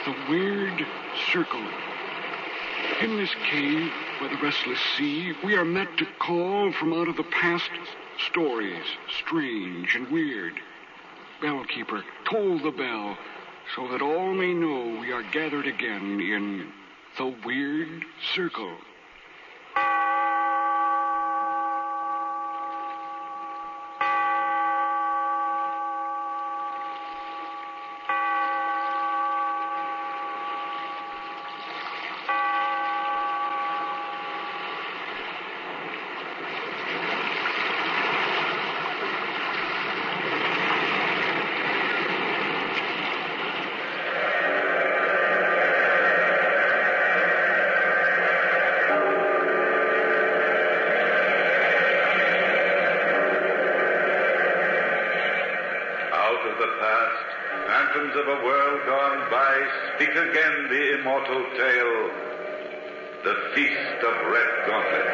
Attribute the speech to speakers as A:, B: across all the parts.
A: The Weird Circle. In this cave by the restless sea, we are met to call from out of the past stories, strange and weird. Bellkeeper, toll the bell, so that all may know we are gathered again in the Weird Circle.
B: Of a world gone by, speak again the immortal tale, the Feast of Redgauntlet.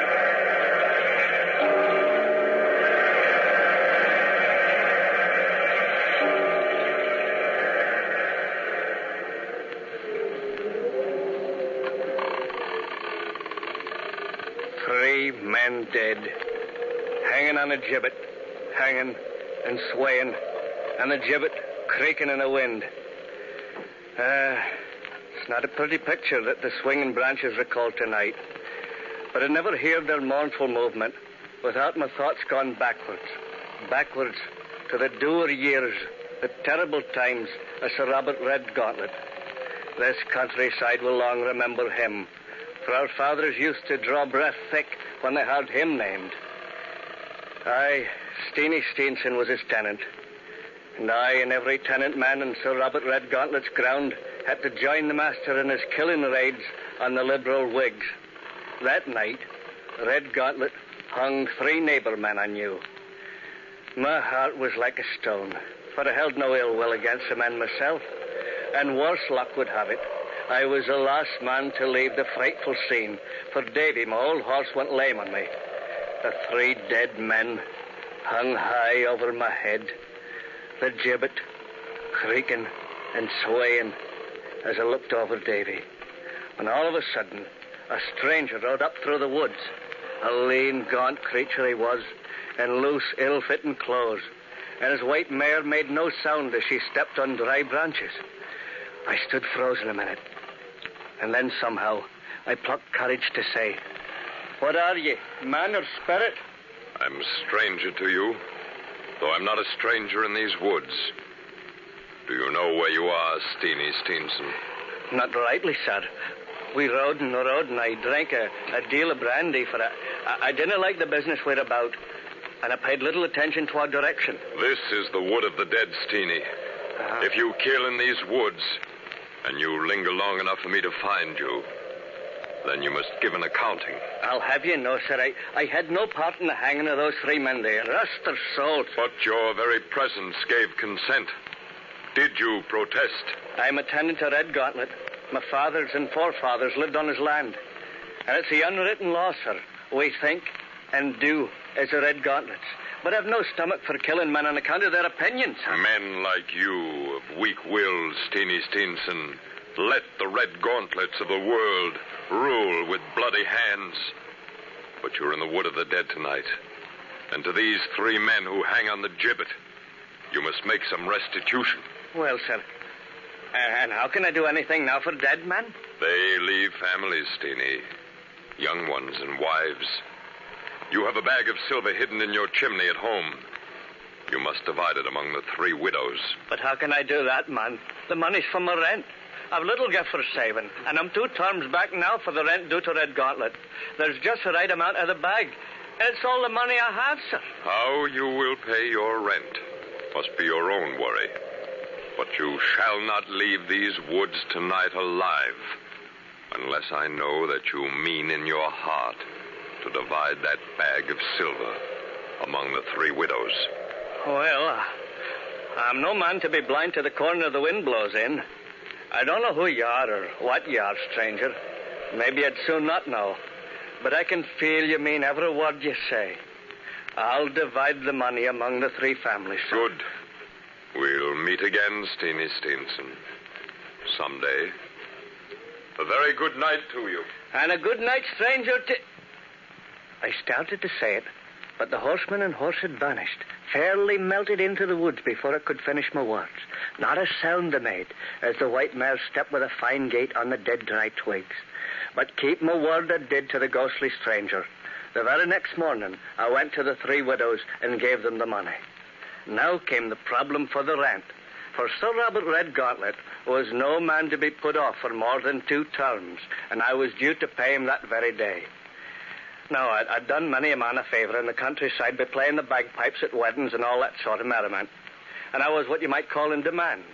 C: Three men dead, hanging on a gibbet, hanging and swaying, and the gibbet creaking in the wind. It's not a pretty picture that the swinging branches recall tonight. But I never heard their mournful movement without my thoughts gone backwards to the dour years, the terrible times of Sir Robert Redgauntlet. This countryside will long remember him, for our fathers used to draw breath thick when they heard him named. Steenie Steenson was his tenant. And I and every tenant man in Sir Robert Redgauntlet's ground had to join the master in his killing raids on the Liberal Whigs. That night, Redgauntlet hung 3 neighbour men I knew. My heart was like a stone, for I held no ill will against the men myself. And worse luck would have it, I was the last man to leave the frightful scene, for Davy, my old horse, went lame on me. The 3 dead men hung high over my head, the gibbet creaking and swaying as I looked over Davy. When all of a sudden, a stranger rode up through the woods. A lean, gaunt creature he was, in loose, ill-fitting clothes, and his white mare made no sound as she stepped on dry branches. I stood frozen a minute, and then somehow I plucked courage to say, "What are ye, man or spirit?"
D: "I'm a stranger to you, though I'm not a stranger in these woods. Do you know where you are, Steenie Steenson?"
C: "Not rightly, sir. We rode and I drank a deal of brandy, for I didn't like the business we're about, and I paid little attention to our direction."
D: "This is the wood of the dead, Steenie. If you kill in these woods, and you linger long enough for me to find you, then you must give an accounting."
C: "I'll have you know, sir, I had no part in the hanging of those 3 men there. Rust their souls."
D: "But your very presence gave consent. Did you protest?"
C: "I'm a tenant to Redgauntlet. My fathers and forefathers lived on his land. And it's the unwritten law, sir. We think and do as the Redgauntlets. But I've no stomach for killing men on account of their opinions, sir."
D: "Men like you, of weak wills, Steenie Steenson, let the Redgauntlets of the world rule with bloody hands. But you're in the wood of the dead tonight. And to these 3 men who hang on the gibbet, you must make some restitution."
C: "Well, sir, and how can I do anything now for dead men?"
D: "They leave families, Steenie. Young ones and wives. You have a bag of silver hidden in your chimney at home. You must divide it among the 3 widows."
C: "But how can I do that, man? The money's for my rent. I've little gift for saving, and I'm 2 terms back now for the rent due to Redgauntlet. There's just the right amount of the bag, and it's all the money I have, sir."
D: "How you will pay your rent must be your own worry. But you shall not leave these woods tonight alive, unless I know that you mean in your heart to divide that bag of silver among the 3 widows."
C: "Well, I'm no man to be blind to the corner the wind blows in. I don't know who you are or what you are, stranger. Maybe I'd soon not know. But I can feel you mean every word you say. I'll divide the money among the 3 families, sir."
D: "Good. We'll meet again, Steenie Steenson. someday. A very good night to you.
C: And a good night, stranger, to... I started to say it, but the horseman and horse had vanished, fairly melted into the woods before I could finish my words. Not a sound they made as the white mare stepped with a fine gait on the dead dry twigs. But keep my word I did to the ghostly stranger. The very next morning, I went to the three widows and gave them the money. Now came the problem for the rent. For Sir Robert Redgauntlet was no man to be put off for more than 2 terms, and I was due to pay him that very day. Now, I'd done many a man a favour in the countryside by playing the bagpipes at weddings and all that sort of merriment, and I was what you might call in demand.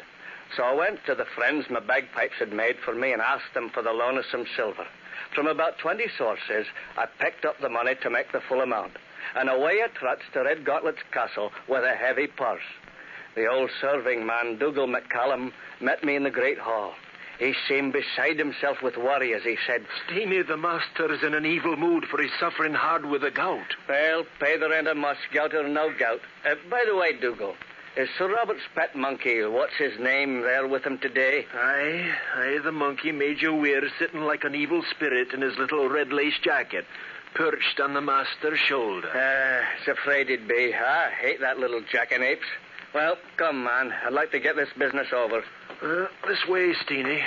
C: So I went to the friends my bagpipes had made for me and asked them for the loan of some silver. From about 20 sources, I picked up the money to make the full amount, and away I trudged to Redgauntlet's castle with a heavy purse. The old serving man, Dougal McCallum, met me in the great hall. He seemed beside himself with worry as he said,
E: Steenie, the master is in an evil mood, for he's suffering hard with the gout.
C: Well, pay the rent of must, gout or no gout. By the way, Dougal, is Sir Robert's pet monkey, what's his name, there with him today?
E: Aye, the monkey Major Weir sitting like an evil spirit in his little red lace jacket, perched on the master's shoulder.
C: It's afraid he'd be. I hate that little jackanapes. Well, come, man. I'd like to get this business over.
E: This way, Steenie.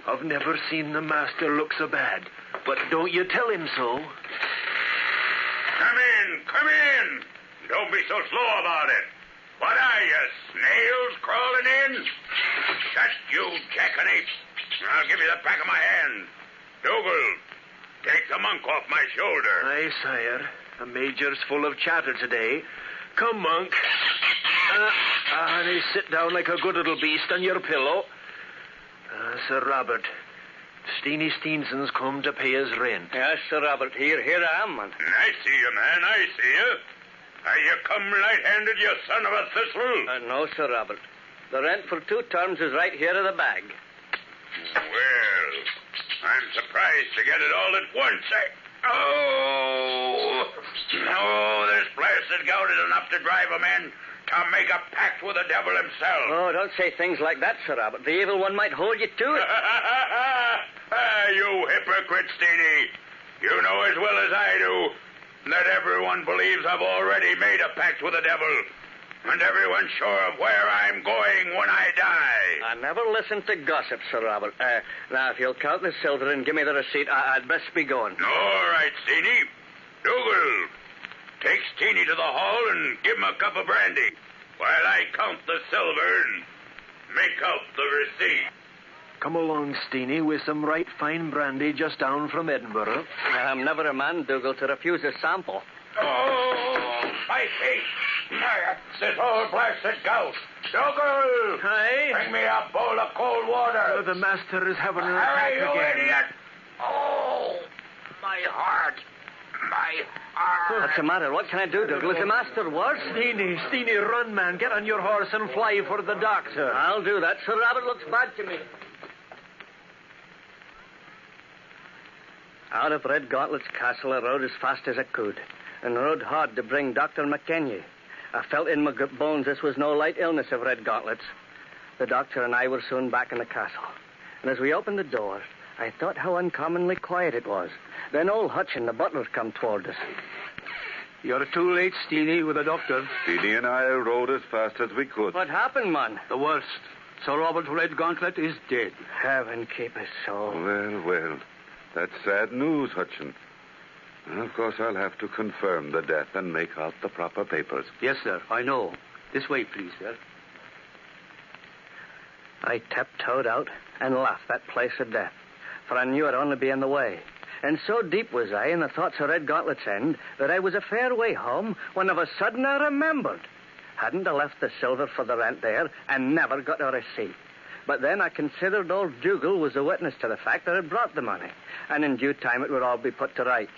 E: I've never seen the master look so bad. But don't you tell him so.
B: Come in. Don't be so slow about it. What are you, snails crawling in? Shut, you jackanapes. I'll give you the back of my hand. Dougal, take the monk off my shoulder.
E: Aye, sire. The major's full of chatter today. Come, monk. Honey, sit down like a good little beast on your pillow. Sir Robert, Steenie Steenson's come to pay his rent.
C: Yes, Sir Robert. Here I am, man.
B: I see you, man. I see you. Are you come light-handed, you son of a thistle?
C: No, Sir Robert. The rent for 2 terms is right here in the bag.
B: Well, I'm surprised to get it all at once. This blasted gout is enough to drive a man to make a pact with the devil himself.
C: Oh, don't say things like that, Sir Robert. The evil one might hold you to it.
B: You hypocrite, Steenie. You know as well as I do that everyone believes I've already made a pact with the devil, and everyone's sure of where I'm going when I die.
C: I never listen to gossip, Sir Robert. Now, if you'll count the silver and give me the receipt, I'd best be going.
B: All right, Steenie. Dougal, take Steenie to the hall and give him a cup of brandy while I count the silver and make out the receipt.
E: Come along, Steenie, with some right fine brandy just down from Edinburgh.
C: I'm never a man, Dougal, to refuse a sample.
B: Oh, my feet. That's this old blasted gout. Dougal!
E: Aye?
B: Bring me a bowl of cold water.
E: The master is having an
B: Hurry,
E: attack
B: you
E: again.
B: idiot! Oh, my heart. My heart.
C: What's the matter? What can I do, Dougal? Is the master worse?
E: Steenie, run, man. Get on your horse and fly for the doctor.
C: I'll do that. Sir Robert looks bad to me. Out of Redgauntlet's castle, I rode as fast as I could, and rode hard to bring Dr. McKenzie. I felt in my bones this was no light illness of Redgauntlet's. The doctor and I were soon back in the castle, and as we opened the door, I thought how uncommonly quiet it was. Then old Hutchin, the butler, come toward us.
E: You're too late, Steenie, with the doctor.
F: Steenie and I rode as fast as we could.
C: What happened, man?
E: The worst. Sir Robert Redgauntlet is dead.
C: Heaven keep his soul.
F: Well. That's sad news, Hutchin. Of course, I'll have to confirm the death and make out the proper papers.
E: Yes, sir, I know. This way, please, sir.
C: I tiptoed out and left that place of death, for I knew I'd only be in the way. And so deep was I in the thoughts of Redgauntlet's end that I was a fair way home when of a sudden I remembered. Hadn't I left the silver for the rent there and never got a receipt? But then I considered old Dougal was a witness to the fact that I'd brought the money, and in due time it would all be put to rights.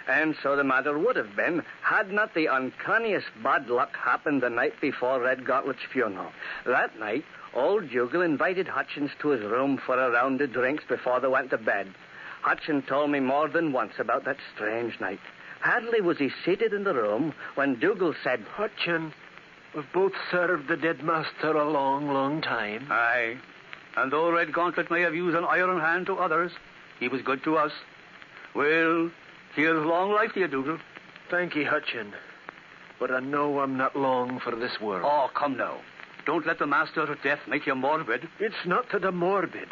C: And so the matter would have been, had not the uncanniest bad luck happened the night before Redgauntlet's funeral. That night, old Dougal invited Hutchins to his room for a round of drinks before they went to bed. Hutchins told me more than once about that strange night. Hardly was he seated in the room when Dougal said,
E: Hutchin, we've both served the dead master a long, long time.
G: Aye.
C: And though Redgauntlet may have used an iron hand to others, he was good to us. Well, here's long life to you, Dougal.
E: Thank ye, Hutchin. But I know I'm not long for this world.
C: Oh, come now. Don't let the master's death make you morbid.
E: It's not that I'm morbid,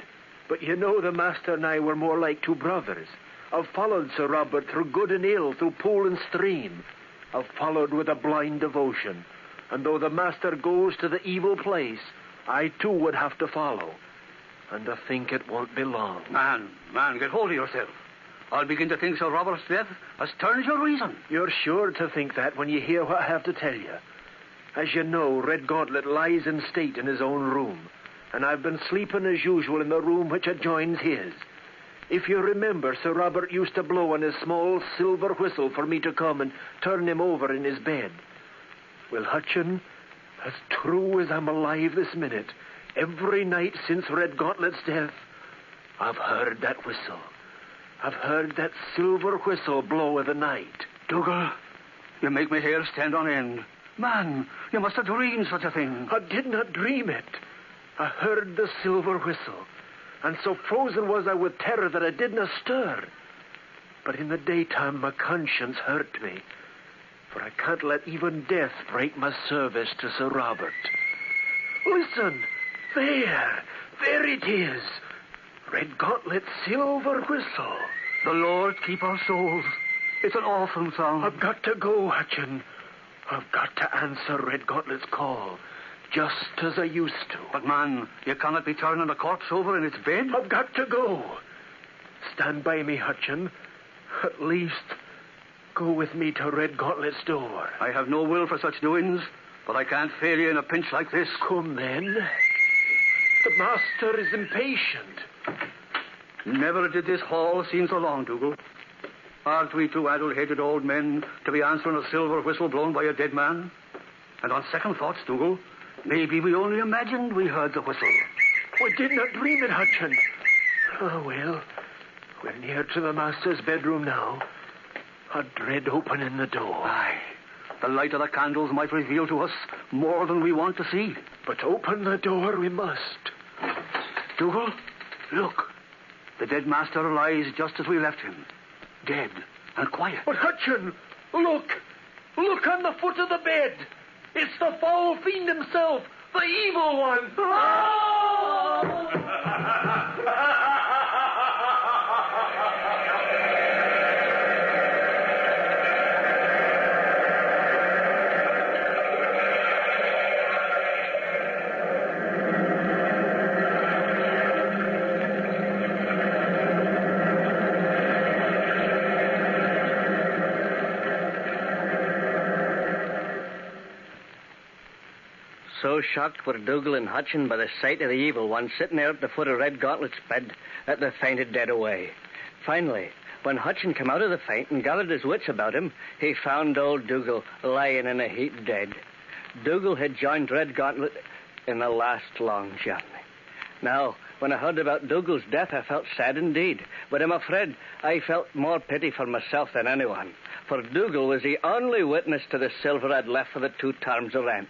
E: but you know the master and I were more like two brothers. I've followed Sir Robert through good and ill, through pool and stream. I've followed with a blind devotion. And though the master goes to the evil place, I too would have to follow. And I think it won't be long.
C: Man, get hold of yourself. I'll begin to think Sir Robert's death has turned your reason.
E: You're sure to think that when you hear what I have to tell you. As you know, Redgauntlet lies in state in his own room, and I've been sleeping as usual in the room which adjoins his. If you remember, Sir Robert used to blow on his small silver whistle for me to come and turn him over in his bed. Well, Hutchin, as true as I'm alive this minute, every night since Redgauntlet's death, I've heard that whistle. I've heard that silver whistle blow of the night.
C: Dougal, you make my hair stand on end. Man, you must have dreamed such a thing.
E: I did not dream it. I heard the silver whistle, and so frozen was I with terror that I did not stir. But in the daytime my conscience hurt me, for I can't let even death break my service to Sir Robert. Listen, there it is. Redgauntlet's silver whistle.
C: The Lord keep our souls. It's an awful sound.
E: I've got to go, Hutchin. I've got to answer Redgauntlet's call, just as I used to.
C: But, man, you cannot be turning a corpse over in its bed.
E: I've got to go. Stand by me, Hutchin. At least, go with me to Redgauntlet's door.
C: I have no will for such doings, but I can't fail you in a pinch like this.
E: Come, then. The master is impatient.
C: Never did this hall seem so long, Dougal. Aren't we two addle-headed old men to be answering a silver whistle blown by a dead man? And on second thoughts, Dougal, maybe we only imagined we heard the whistle.
E: We did not dream it, Hutchin. Oh, well, we're near to the master's bedroom now. I dread opening the door.
C: Aye, the light of the candles might reveal to us more than we want to see.
E: But open the door we must.
C: Dougal, look. The dead master lies just as we left him. Dead and quiet.
E: But, Hutchin, look. Look on the foot of the bed. It's the foul fiend himself, the evil one.
C: So shocked were Dougal and Hutchin by the sight of the evil one sitting there at the foot of Redgauntlet's bed that they fainted dead away. Finally, when Hutchin came out of the faint and gathered his wits about him, he found old Dougal lying in a heap dead. Dougal had joined Redgauntlet in the last long journey. Now, when I heard about Dougal's death, I felt sad indeed, but I'm afraid I felt more pity for myself than anyone, for Dougal was the only witness to the silver I'd left for the 2 terms of rent.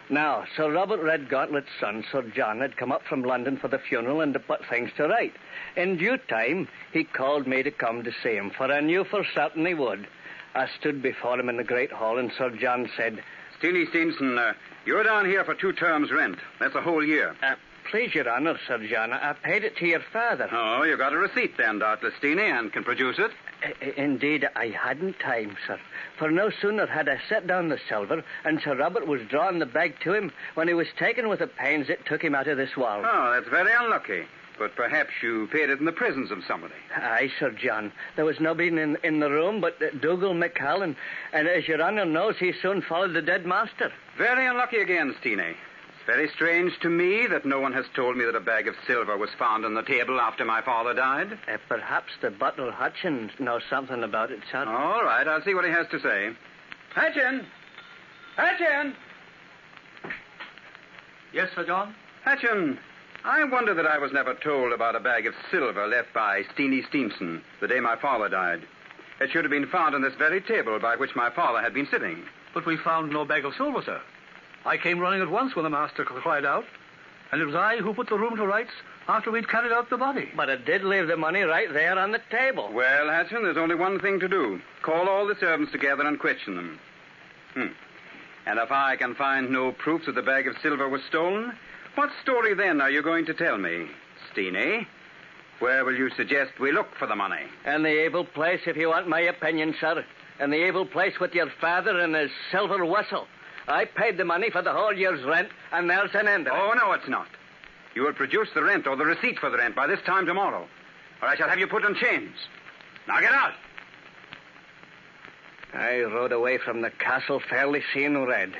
C: Now, Sir Robert Redgauntlet's son, Sir John, had come up from London for the funeral and to put things to right. In due time, he called me to come to see him, for I knew for certain he would. I stood before him in the great hall, and Sir John said,
G: Steenie Stevenson, you're down here for 2 terms' rent. That's a whole year.
C: Please, Your Honor, Sir John, I paid it to your father.
G: Oh, you got a receipt then, doubtless, Steenie, and can produce it?
C: Indeed, I hadn't time, sir. For no sooner had I set down the silver, and Sir Robert was drawing the bag to him, when he was taken with the pains that took him out of this world.
G: Oh, that's very unlucky. But perhaps you paid it in the presence of somebody.
C: Aye, Sir John. There was nobody in the room but Dougal McCallan, and as Your Honor knows, he soon followed the dead master.
G: Very unlucky again, Steenie. Very strange to me that no one has told me that a bag of silver was found on the table after my father died.
C: Perhaps the butler Hutchin knows something about it, sir.
G: All right, I'll see what he has to say. Hutchin! Hutchin!
C: Yes, Sir John?
G: Hutchin, I wonder that I was never told about a bag of silver left by Steenie Stevenson the day my father died. It should have been found on this very table by which my father had been sitting.
C: But we found no bag of silver, sir. I came running at once when the master cried out.
H: And it was I who put the room to rights after we'd carried out the body.
C: But it did leave the money right there on the table.
G: Well, Hudson, there's only one thing to do. Call all the servants together and question them. And if I can find no proof that the bag of silver was stolen, what story then are you going to tell me, Steenie? Where will you suggest we look for the money?
C: In the evil place, if you want my opinion, sir. In the evil place with your father and his silver whistle. I paid the money for the whole year's rent, and there's an end of it.
G: Oh, no, it's not. You will produce the rent or the receipt for the rent by this time tomorrow, or I shall have you put in chains. Now get out.
C: I rode away from the castle fairly seeing red.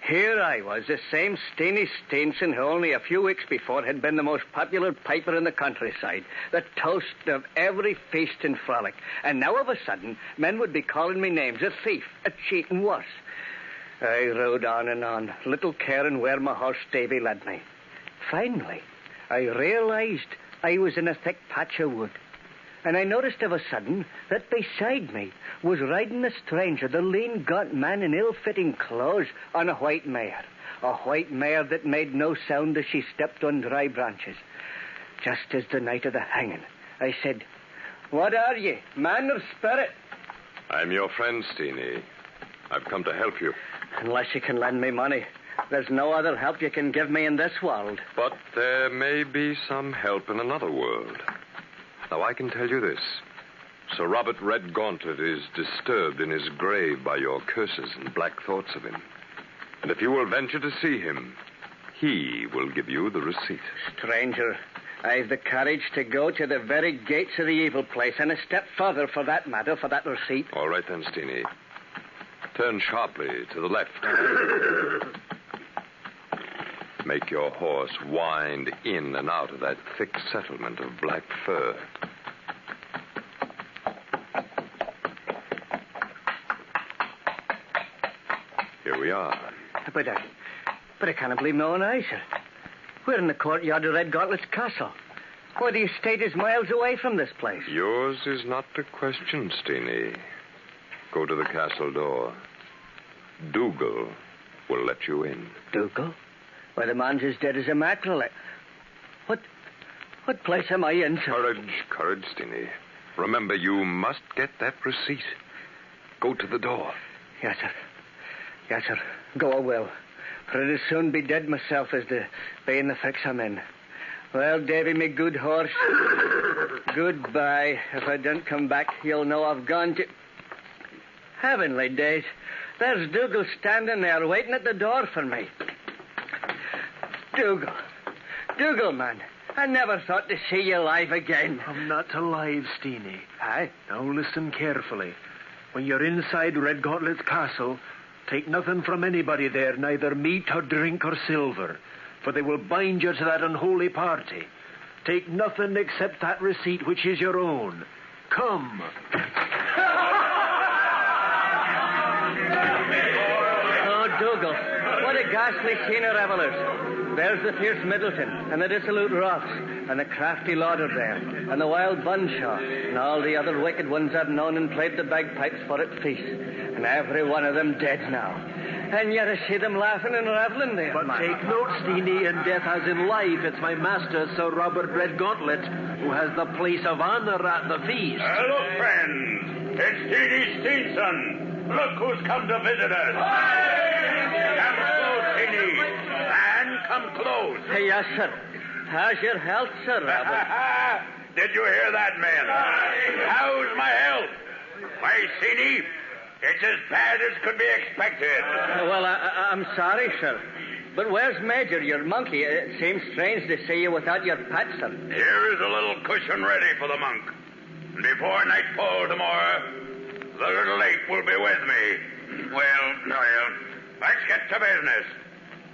C: Here I was, the same Steenie Steenson who only a few weeks before had been the most popular piper in the countryside, the toast of every feast and frolic. And now of a sudden, men would be calling me names, a thief, a cheat, and worse. I rode on, little caring where my horse Davy led me. Finally, I realized I was in a thick patch of wood. And I noticed of a sudden that beside me was riding a stranger, the lean, gaunt man in ill-fitting clothes, on a white mare. A white mare that made no sound as she stepped on dry branches. Just as the night of the hanging, I said, "What are ye, man or spirit?"
D: I'm your friend, Steenie. I've come to help you.
C: Unless you can lend me money, there's no other help you can give me in this world.
D: But there may be some help in another world. Now, I can tell you this. Sir Robert Redgauntlet is disturbed in his grave by your curses and black thoughts of him. And if you will venture to see him, he will give you the receipt.
C: Stranger, I've the courage to go to the very gates of the evil place, and a step further for that matter, for that receipt.
D: All right then, Steenie. Turn sharply to the left. Make your horse wind in and out of that thick settlement of black fur. Here we are.
C: But I can't believe no one eyes, sir. We're in the courtyard of Redgauntlet's castle. Why, the estate is miles away from this place.
D: Yours is not the question, Steenie. Go to the castle door. Dougal will let you in.
C: Dougal? Why, the man's as dead as a mackerel. What place am I in, sir?
D: Courage, Steenie. Remember, you must get that receipt. Go to the door.
C: Yes, sir. Yes, sir. Go I will. For it'll soon be dead myself as to be in the fix I'm in. Well, Davy, me good horse, goodbye. If I don't come back, you'll know I've gone to... Heavenly days. There's Dougal standing there waiting at the door for me. Dougal, man. I never thought to see you alive again.
E: I'm not alive, Steenie.
C: Aye?
E: Now listen carefully. When you're inside Redgauntlet's castle, take nothing from anybody there, neither meat or drink or silver, for they will bind you to that unholy party. Take nothing except that receipt which is your own. Come.
C: Oh, Dougal, what a ghastly scene of revellers. There's the fierce Middleton, and the dissolute Ross, and the crafty Lauder there, and the wild Bunshaw, and all the other wicked ones I've known and played the bagpipes for at feast. And every one of them dead now. And yet I see them laughing and reveling there.
E: But take note, Steenie, in death as in life, it's my master, Sir Robert Redgauntlet, who has the place of honor at the feast.
B: Look, friends, it's Steenie Steenson. Look who's come to visit us. Come close, Steenie. And come close.
C: Yes, sir. How's your health, Sir Robert?
B: Did you hear that, man? How's my health? Why, Steenie, it's as bad as could be expected.
C: Well, I'm sorry, sir. But where's Major, your monkey? It seems strange to see you without your pet, sir.
B: Here is a little cushion ready for the monk. And before nightfall tomorrow, the little ape will be with me. Well, let's get to business.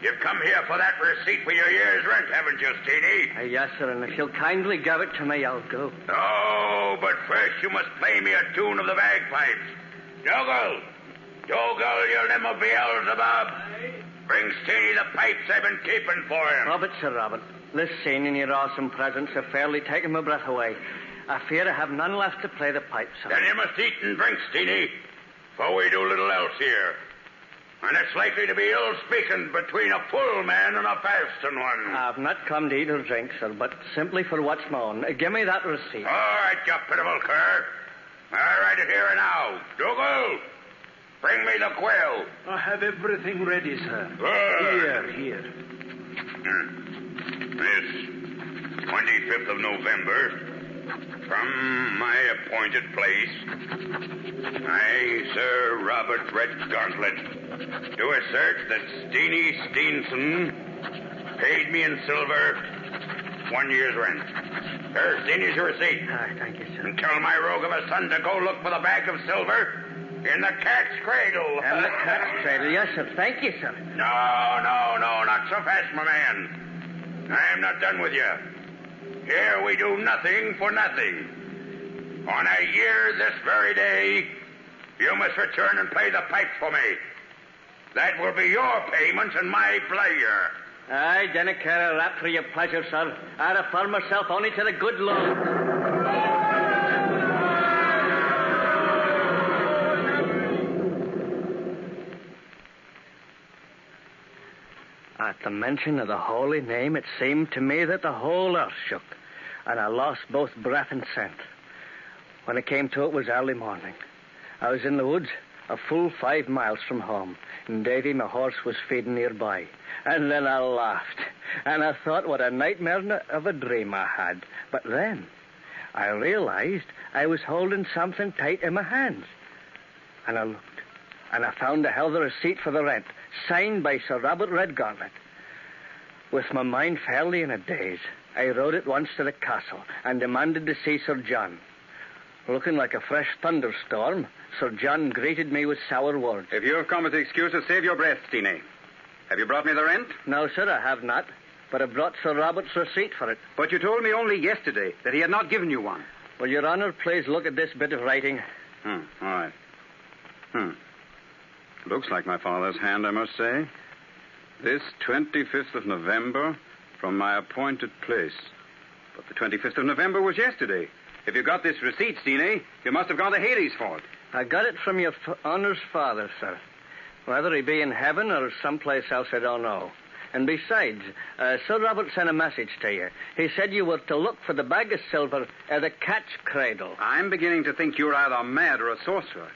B: You've come here for that receipt for your year's rent, haven't you, Steenie?
C: Yes, sir, and if you'll kindly give it to me, I'll go.
B: Oh, but first you must play me a tune of the bagpipes. Dougal, you name of Beelzebub. Bring Steenie the pipes I've been keeping for him.
C: Robert, Sir Robert, this scene and your awesome presence have fairly taken my breath away. I fear I have none left to play the pipes, sir.
B: Then you must eat and drink, Steenie, for we do little else here. And it's likely to be ill speaking between a full man and a fasting one.
C: I've not come to eat or drink, sir, but simply for what's my own. Give me that receipt.
B: All right, you pitiful cur. I'll write it here and now. Dougal, bring me the quill.
E: I have everything ready, sir.
B: Good.
E: Here.
B: This 25th of November, from my appointed place, I, Sir Robert Redgauntlet, do assert that Steenie Steenson paid me in silver 1 year's rent. Here, Steenie's your receipt.
C: Thank you, sir.
B: And tell my rogue of a son to go look for the bag of silver in the cat's cradle.
C: And the cat's cradle, yes, sir. Thank you, sir.
B: No, not so fast, my man. I'm not done with you. Here we do nothing for nothing. On a year this very day, you must return and pay the pipes for me. That will be your payment and my pleasure.
C: I dinna care a rap for your pleasure, sir. I refer myself only to the good Lord. At the mention of the holy name, it seemed to me that the whole earth shook, and I lost both breath and scent. When it came to it, was early morning. I was in the woods, a full 5 miles from home, and Davy, my horse, was feeding nearby. And then I laughed, and I thought what a nightmare of a dream I had. But then I realized I was holding something tight in my hands. And I looked, and I found I held the receipt for the rent, signed by Sir Robert Redgauntlet. With my mind fairly in a daze, I rode at once to the castle and demanded to see Sir John. Looking like a fresh thunderstorm, Sir John greeted me with sour words.
G: If you have come with excuses, save your breath, Steenie. Have you brought me the rent?
C: No, sir, I have not, but I brought Sir Robert's receipt for it.
G: But you told me only yesterday that he had not given you one.
C: Will Your Honor please look at this bit of writing?
G: All right. Looks like my father's hand, I must say. This 25th of November, from my appointed place. But the 25th of November was yesterday. If you got this receipt, Steenie, you must have gone to Hades for it.
C: I got it from Your Honor's father, sir. Whether he be in heaven or someplace else, I don't know. And besides, Sir Robert sent a message to you. He said you were to look for the bag of silver at the cat's cradle.
G: I'm beginning to think you're either mad or a sorcerer.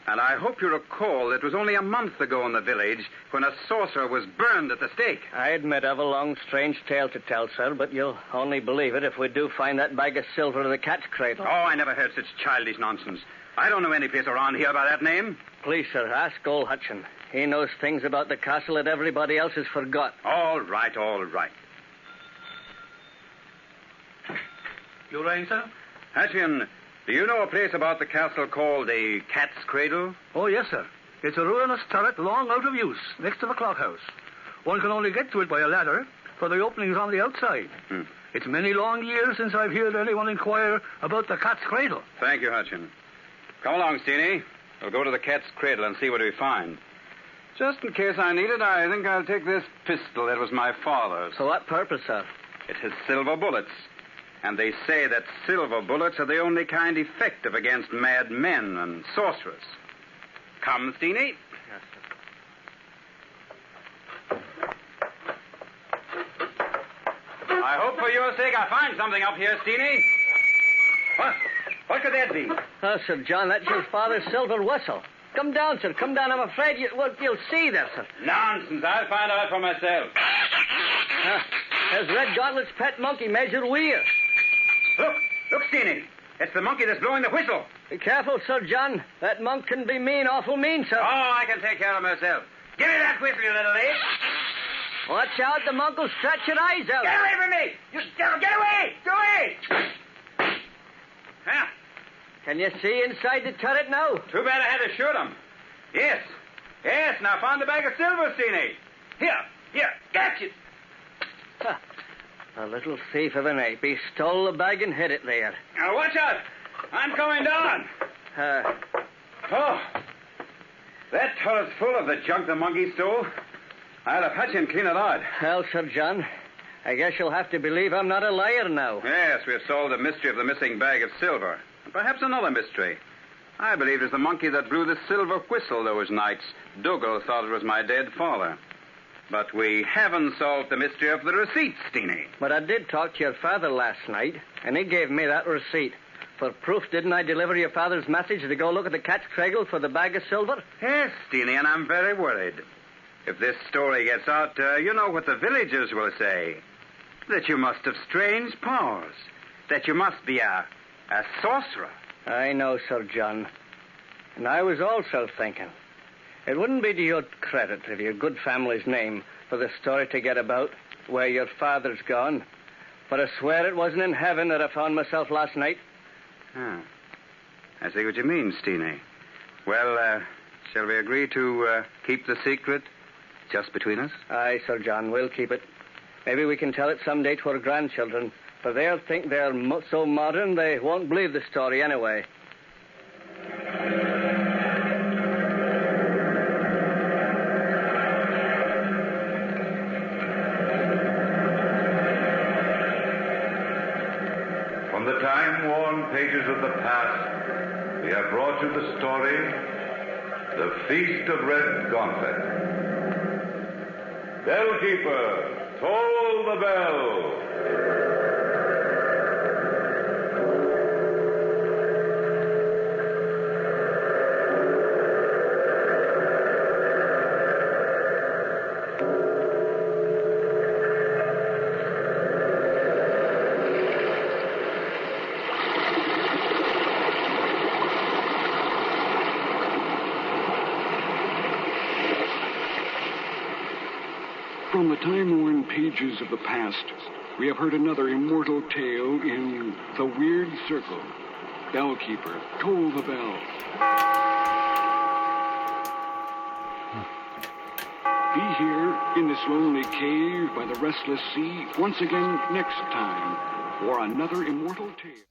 G: And I hope you recall it was only a month ago in the village when a sorcerer was burned at the stake.
C: I admit I've a long, strange tale to tell, sir, but you'll only believe it if we do find that bag of silver in the cat's cradle.
G: Oh, I never heard such childish nonsense. I don't know any place around here by that name.
C: Please, sir, ask old Hutchin. He knows things about the castle that everybody else has forgot.
G: All right.
H: You rang, sir?
G: Hutchin, do you know a place about the castle called the Cat's Cradle?
H: Oh, yes, sir. It's a ruinous turret long out of use, next to the clock house. One can only get to it by a ladder, for the opening's on the outside. It's many long years since I've heard anyone inquire about the Cat's Cradle.
G: Thank you, Hutchin. Come along, Steenie. We'll go to the Cat's Cradle and see what we find. Just in case I need it, I think I'll take this pistol. That was my father's.
C: For what purpose, sir?
G: It has silver bullets. And they say that silver bullets are the only kind effective against mad men and sorcerers. Come, Steenie.
C: Yes, sir.
G: I hope for your sake I find something up here, Steenie. What could that be?
C: Oh, Sir John, that's your father's silver whistle. Come down, sir. Come down. I'm afraid you'll see there, sir.
G: Nonsense. I'll find out for myself.
C: There's Redgauntlet's pet monkey, Major Weir.
G: Look, Steenie. It's the monkey that's blowing the whistle.
C: Be careful, Sir John. That monk can be mean, awful mean, sir.
G: Oh, I can take care of myself. Give me that whistle, you little ape.
C: Watch out, the monk will stretch your eyes out.
G: Get away from me! You devil, get away! Get away! Huh?
C: Can you see inside the turret now?
G: Too bad I had to shoot him. Yes, now I found the bag of silver, Steenie. Here, catch it.
C: A little thief of an ape. He stole the bag and hid it there.
G: Now, watch out. I'm coming down. That turret's full of the junk the monkey stole. I'll have Hutchin clean it out.
C: Well, Sir John, I guess you'll have to believe I'm not a liar now.
G: Yes, we've solved the mystery of the missing bag of silver. And perhaps another mystery. I believe it's the monkey that blew the silver whistle those nights. Dougal thought it was my dead father. But we haven't solved the mystery of the receipt, Steenie.
C: But I did talk to your father last night, and he gave me that receipt. For proof, didn't I deliver your father's message to go look at the cat's cradle for the bag of silver?
G: Yes, Steenie, and I'm very worried. If this story gets out, you know what the villagers will say. That you must have strange powers. That you must be a sorcerer.
C: I know, Sir John. And I was also thinking. It wouldn't be to your credit if your good family's name for the story to get about where your father's gone. But I swear it wasn't in heaven that I found myself last night.
G: Oh. I see what you mean, Steenie. Well, shall we agree to keep the secret just between us?
C: Aye, Sir John, we'll keep it. Maybe we can tell it someday to our grandchildren, for they'll think they're so modern they won't believe the story anyway.
F: From the time-worn pages of the past, we have brought you the story, The Feast of Redgauntlet. Bellkeeper, toll the bell.
A: From the time-worn pages of the past, we have heard another immortal tale in The Weird Circle. Bellkeeper, toll the bell. Be here in this lonely cave by the restless sea once again next time for another immortal tale.